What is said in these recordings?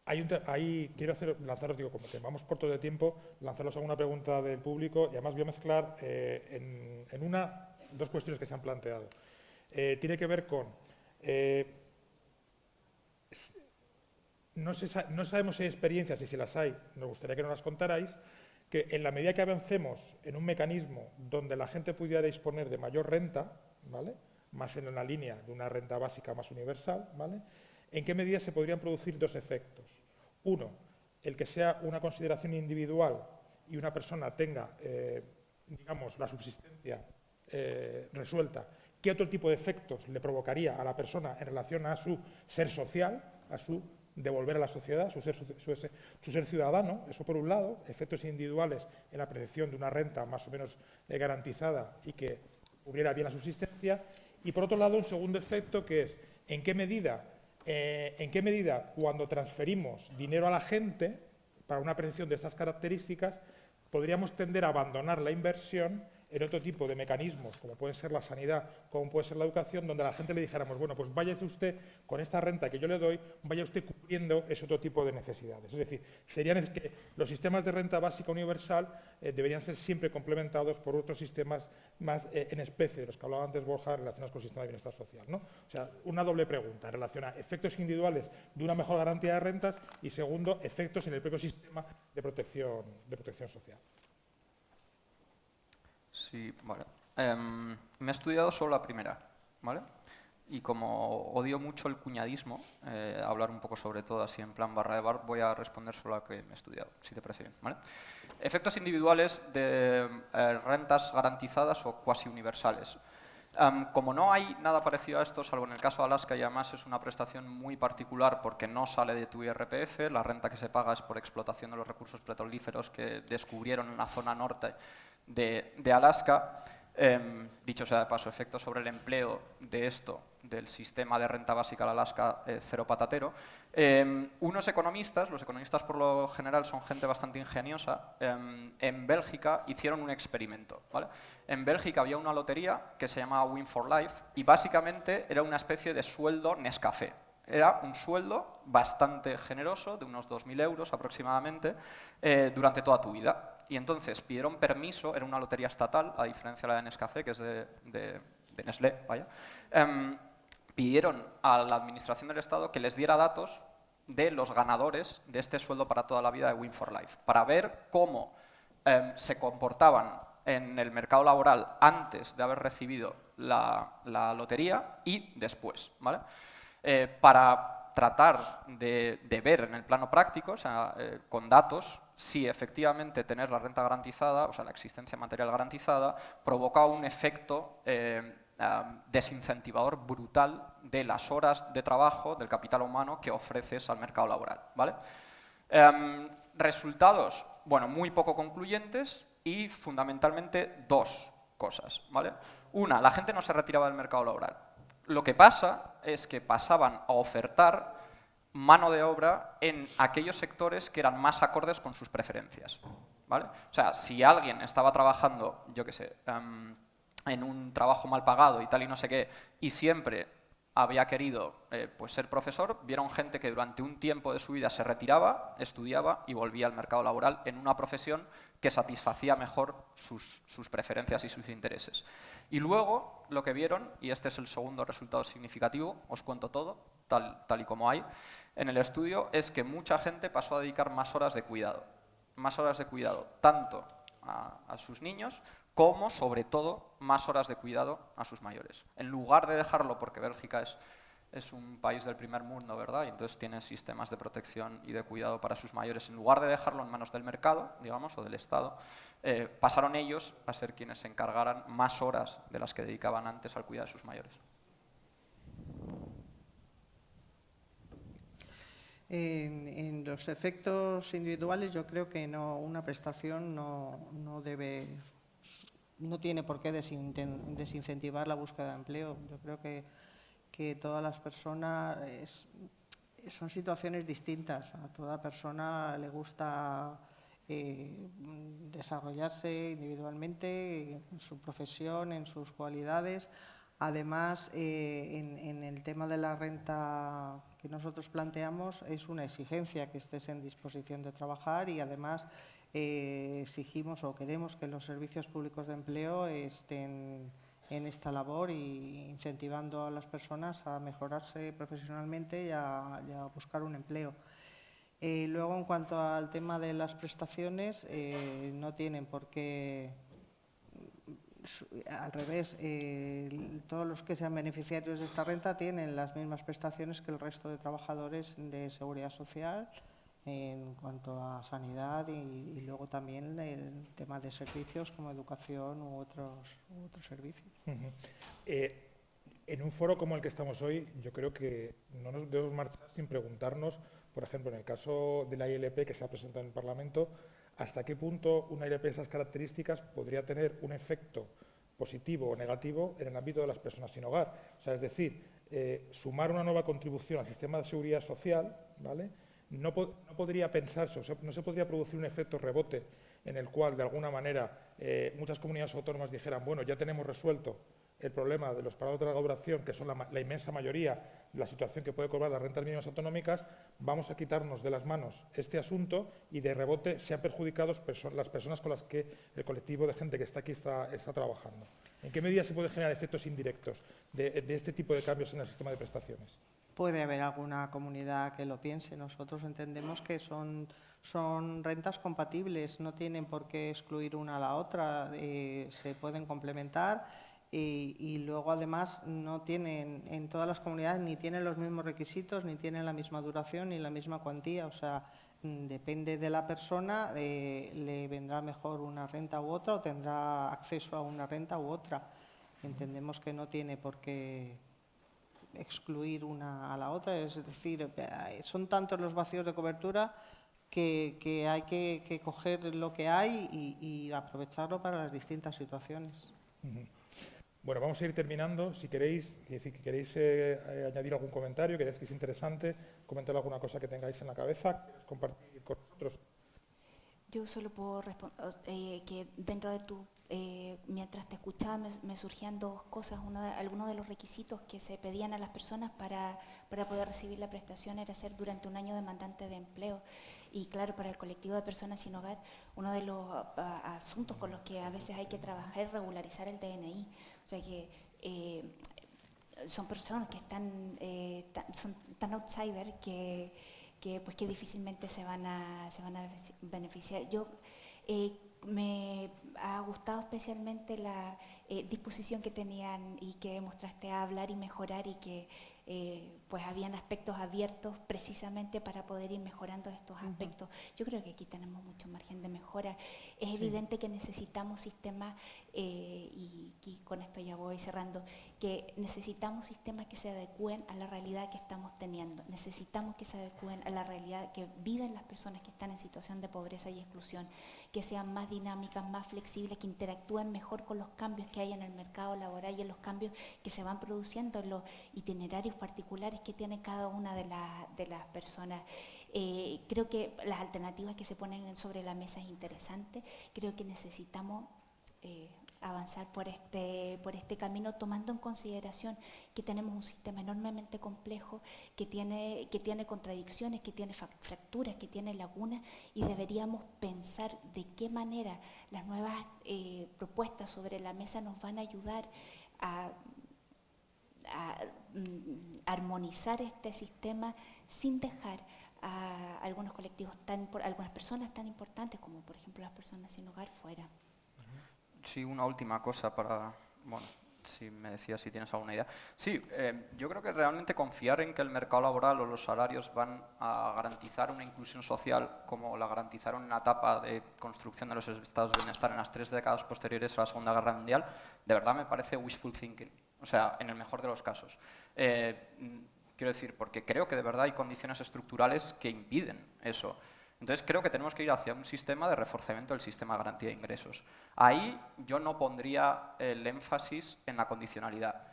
Ahí quiero lanzaros, digo, como que vamos cortos de tiempo, lanzaros alguna pregunta del público y además voy a mezclar dos cuestiones que se han planteado. Tiene que ver con, no sabemos si hay experiencias y si las hay, nos gustaría que nos las contarais, que en la medida que avancemos en un mecanismo donde la gente pudiera disponer de mayor renta, ¿vale?, más en la línea de una renta básica más universal, ¿vale?, ¿en qué medida se podrían producir dos efectos? Uno, el que sea una consideración individual y una persona tenga, digamos, la subsistencia resuelta, ¿qué otro tipo de efectos le provocaría a la persona en relación a su ser social, a su devolver a la sociedad, su ser ciudadano? Eso por un lado, efectos individuales en la percepción de una renta más o menos garantizada y que cubriera bien la subsistencia. Y por otro lado, un segundo efecto que es ¿en qué medida cuando transferimos dinero a la gente para una percepción de estas características podríamos tender a abandonar la inversión en otro tipo de mecanismos, como puede ser la sanidad, como puede ser la educación, donde a la gente le dijéramos, bueno, pues váyase usted con esta renta que yo le doy, vaya usted cubriendo ese otro tipo de necesidades. Es decir, serían que los sistemas de renta básica universal deberían ser siempre complementados por otros sistemas más en especie, de los que hablaba antes Borja, relacionados con el sistema de bienestar social, ¿no? O sea, una doble pregunta en relación a efectos individuales de una mejor garantía de rentas y, segundo, efectos en el propio sistema de protección social. Sí, vale. Me he estudiado solo la primera, ¿vale? Y como odio mucho el cuñadismo, hablar un poco sobre todo así en plan barra de bar, voy a responder solo a lo que me he estudiado, si te parece bien, ¿vale? Efectos individuales de rentas garantizadas o cuasi universales. Como no hay nada parecido a esto, salvo en el caso de Alaska, y además es una prestación muy particular porque no sale de tu IRPF, la renta que se paga es por explotación de los recursos petrolíferos que descubrieron en la zona norte de Alaska. Dicho sea de paso, efectos sobre el empleo de esto, del sistema de renta básica de Alaska, cero patatero. Unos economistas, los economistas por lo general son gente bastante ingeniosa, en Bélgica hicieron un experimento, ¿vale? En Bélgica había una lotería que se llamaba Win for Life y básicamente era una especie de sueldo Nescafé. Era un sueldo bastante generoso, de unos 2.000 euros aproximadamente, durante toda tu vida. Y entonces pidieron permiso, era una lotería estatal, a diferencia de la de Nescafé, que es de Nestlé, vaya. Pidieron a la administración del Estado que les diera datos de los ganadores de este sueldo para toda la vida de Win for Life, para ver cómo se comportaban en el mercado laboral antes de haber recibido la lotería y después, ¿vale? Para tratar de ver en el plano práctico, o sea, con datos, si efectivamente tener la renta garantizada, o sea, la existencia material garantizada, provoca un efecto desincentivador brutal de las horas de trabajo, del capital humano que ofreces al mercado laboral, ¿vale? Resultados, bueno, muy poco concluyentes y fundamentalmente dos cosas, ¿vale? Una, la gente no se retiraba del mercado laboral. Lo que pasa es que pasaban a ofertar mano de obra en aquellos sectores que eran más acordes con sus preferencias, ¿vale? O sea, si alguien estaba trabajando, yo qué sé, en un trabajo mal pagado y tal y no sé qué, y siempre había querido pues ser profesor, vieron gente que durante un tiempo de su vida se retiraba, estudiaba y volvía al mercado laboral en una profesión que satisfacía mejor sus preferencias y sus intereses. Y luego lo que vieron, y este es el segundo resultado significativo, os cuento todo, tal y como hay, en el estudio, es que mucha gente pasó a dedicar más horas de cuidado. Más horas de cuidado, tanto a sus niños como, sobre todo, más horas de cuidado a sus mayores. En lugar de dejarlo, porque Bélgica es un país del primer mundo, ¿verdad? Y entonces tiene sistemas de protección y de cuidado para sus mayores. En lugar de dejarlo en manos del mercado, digamos, o del Estado, pasaron ellos a ser quienes se encargaran más horas de las que dedicaban antes al cuidado de sus mayores. En los efectos individuales yo creo que una prestación no tiene por qué desincentivar la búsqueda de empleo. Yo creo que todas las personas son situaciones distintas. A toda persona le gusta desarrollarse individualmente en su profesión, en sus cualidades. Además, en el tema de la renta que nosotros planteamos, es una exigencia que estés en disposición de trabajar y además exigimos o queremos que los servicios públicos de empleo estén en esta labor y incentivando a las personas a mejorarse profesionalmente y a buscar un empleo. Luego, en cuanto al tema de las prestaciones, no tienen por qué, al revés, todos los que sean beneficiarios de esta renta tienen las mismas prestaciones que el resto de trabajadores de seguridad social en cuanto a sanidad y luego también el tema de servicios como educación u otros servicios. En un foro como el que estamos hoy, yo creo que no nos debemos marchar sin preguntarnos, por ejemplo, en el caso de la ILP que se ha presentado en el Parlamento, hasta qué punto una ILP de esas características podría tener un efecto positivo o negativo en el ámbito de las personas sin hogar. O sea, es decir, sumar una nueva contribución al sistema de seguridad social, ¿vale? No podría pensarse, o sea, no se podría producir un efecto rebote en el cual, de alguna manera, muchas comunidades autónomas dijeran, bueno, ya tenemos resuelto el problema de los parados de larga duración, que son la inmensa mayoría de la situación que puede cobrar las rentas mínimas autonómicas, vamos a quitarnos de las manos este asunto y de rebote sean perjudicados las personas con las que el colectivo de gente que está aquí está trabajando. ¿En qué medida se pueden generar efectos indirectos de este tipo de cambios en el sistema de prestaciones? Puede haber alguna comunidad que lo piense. Nosotros entendemos que son rentas compatibles, no tienen por qué excluir una a la otra, se pueden complementar. Y luego, además, no tienen, en todas las comunidades, ni tienen los mismos requisitos, ni tienen la misma duración, ni la misma cuantía. O sea, depende de la persona, le vendrá mejor una renta u otra o tendrá acceso a una renta u otra. Entendemos que no tiene por qué excluir una a la otra. Es decir, son tantos los vacíos de cobertura que hay que coger lo que hay y aprovecharlo para las distintas situaciones. Bueno, vamos a ir terminando. Si queréis añadir algún comentario, queréis que es interesante, comentar alguna cosa que tengáis en la cabeza, queréis compartir con nosotros. Yo solo puedo responder que dentro de tu, mientras te escuchaba me surgían dos cosas. Algunos de los requisitos que se pedían a las personas para poder recibir la prestación era ser durante un año demandante de empleo. Y claro, para el colectivo de personas sin hogar, uno de los asuntos con los que a veces hay que trabajar es regularizar el DNI. O sea que son personas que son tan outsider que difícilmente se van a beneficiar. Me ha gustado especialmente la disposición que tenían y que mostraste a hablar y mejorar y que pues habían aspectos abiertos precisamente para poder ir mejorando estos aspectos. Yo creo que aquí tenemos mucho margen de mejora. Es evidente que necesitamos sistemas, y con esto ya voy cerrando, que necesitamos sistemas que se adecúen a la realidad que estamos teniendo. Necesitamos que se adecúen a la realidad que viven las personas que están en situación de pobreza y exclusión, que sean más dinámicas, más flexibles, que interactúen mejor con los cambios que hay en el mercado laboral y en los cambios que se van produciendo en los itinerarios particulares que tiene cada una de las personas. Creo que las alternativas que se ponen sobre la mesa es interesante. Creo que necesitamos avanzar por este camino, tomando en consideración que tenemos un sistema enormemente complejo, que tiene contradicciones, que tiene fracturas, que tiene lagunas, y deberíamos pensar de qué manera las nuevas propuestas sobre la mesa nos van a ayudar a armonizar este sistema sin dejar a algunos colectivos, algunas personas tan importantes como por ejemplo las personas sin hogar fuera. Sí, una última cosa para, bueno, si me decías si tienes alguna idea. Sí, yo creo que realmente confiar en que el mercado laboral o los salarios van a garantizar una inclusión social como la garantizaron en la etapa de construcción de los estados de bienestar en las 3 décadas posteriores a la Segunda Guerra Mundial, de verdad me parece wishful thinking, o sea, en el mejor de los casos. Quiero decir, porque creo que de verdad hay condiciones estructurales que impiden eso. Entonces creo que tenemos que ir hacia un sistema de reforzamiento del sistema de garantía de ingresos. Ahí yo no pondría el énfasis en la condicionalidad.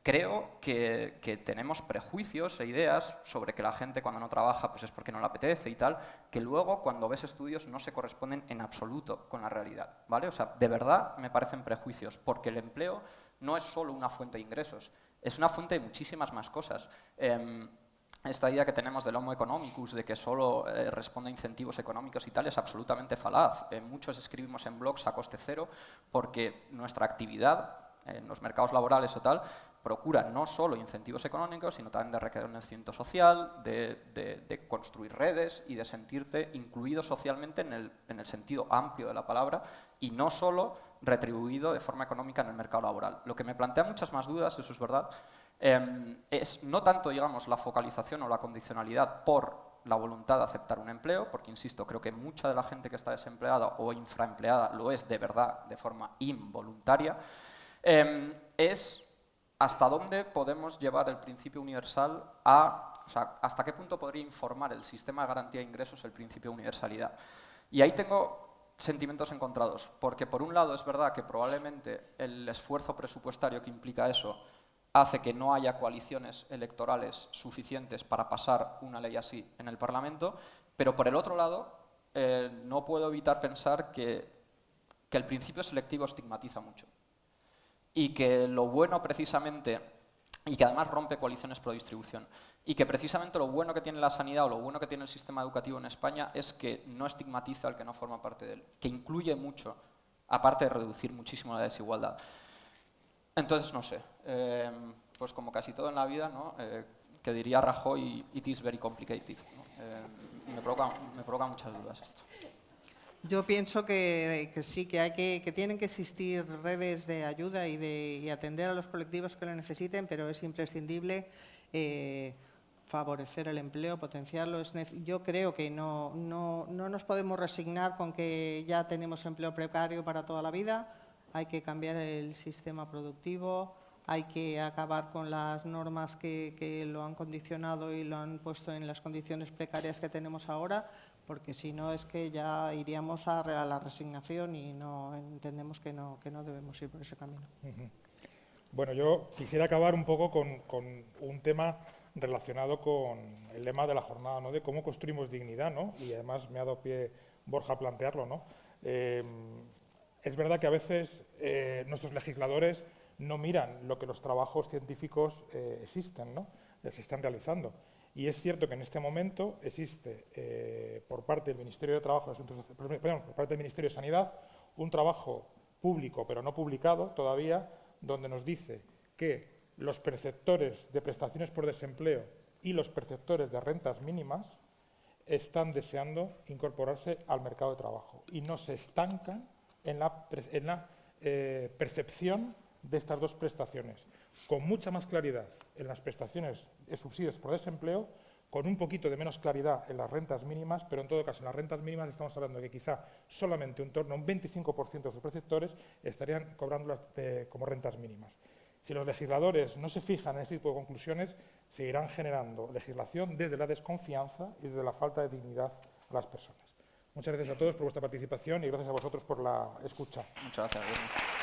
Creo que tenemos prejuicios e ideas sobre que la gente cuando no trabaja pues es porque no le apetece y tal, que luego cuando ves estudios no se corresponden en absoluto con la realidad, ¿vale? O sea, de verdad me parecen prejuicios, porque el empleo no es solo una fuente de ingresos, es una fuente de muchísimas más cosas. Esta idea que tenemos del Homo economicus, de que solo responde a incentivos económicos y tal, es absolutamente falaz. Muchos escribimos en blogs a coste cero porque nuestra actividad en los mercados laborales o tal procura no solo incentivos económicos, sino también de reconocimiento social, de construir redes y de sentirte incluido socialmente en el sentido amplio de la palabra y no solo retribuido de forma económica en el mercado laboral. Lo que me plantea muchas más dudas, eso es verdad, es no tanto, digamos, la focalización o la condicionalidad por la voluntad de aceptar un empleo, porque, insisto, creo que mucha de la gente que está desempleada o infraempleada lo es de verdad, de forma involuntaria, es hasta dónde podemos llevar el principio universal o sea, hasta qué punto podría informar el sistema de garantía de ingresos el principio de universalidad. Y ahí tengo sentimientos encontrados, porque por un lado es verdad que probablemente el esfuerzo presupuestario que implica eso hace que no haya coaliciones electorales suficientes para pasar una ley así en el Parlamento, pero por el otro lado no puedo evitar pensar que el principio selectivo estigmatiza mucho y que lo bueno precisamente, y que además rompe coaliciones pro distribución, y que precisamente lo bueno que tiene la sanidad o lo bueno que tiene el sistema educativo en España es que no estigmatiza al que no forma parte de él, que incluye mucho, aparte de reducir muchísimo la desigualdad. Entonces, no sé, pues como casi todo en la vida, ¿no? Que diría Rajoy, it is very complicated, ¿no? Me provoca muchas dudas esto. Yo pienso que sí, que tienen que existir redes de ayuda y atender a los colectivos que lo necesiten, pero es imprescindible favorecer el empleo, potenciarlo. Yo creo que no nos podemos resignar con que ya tenemos empleo precario para toda la vida. Hay que cambiar el sistema productivo, hay que acabar con las normas que lo han condicionado y lo han puesto en las condiciones precarias que tenemos ahora, porque si no es que ya iríamos a la resignación y no entendemos que no debemos ir por ese camino. Bueno, yo quisiera acabar un poco con un tema relacionado con el lema de la jornada, ¿no? De cómo construimos dignidad, ¿no? Y además me ha dado pie Borja a plantearlo, ¿no? Es verdad que a veces nuestros legisladores no miran lo que los trabajos científicos existen, ¿no? Se están realizando. Y es cierto que en este momento existe por parte del Ministerio de Trabajo, por parte del Ministerio de Sanidad, un trabajo público, pero no publicado todavía, donde nos dice que los perceptores de prestaciones por desempleo y los perceptores de rentas mínimas están deseando incorporarse al mercado de trabajo y no se estancan en la percepción de estas dos prestaciones, con mucha más claridad en las prestaciones de subsidios por desempleo, con un poquito de menos claridad en las rentas mínimas, pero en todo caso en las rentas mínimas estamos hablando de que quizá solamente en torno a un 25% de sus perceptores estarían cobrándolas como rentas mínimas. Si los legisladores no se fijan en este tipo de conclusiones, seguirán generando legislación desde la desconfianza y desde la falta de dignidad a las personas. Muchas gracias a todos por vuestra participación y gracias a vosotros por la escucha. Muchas gracias.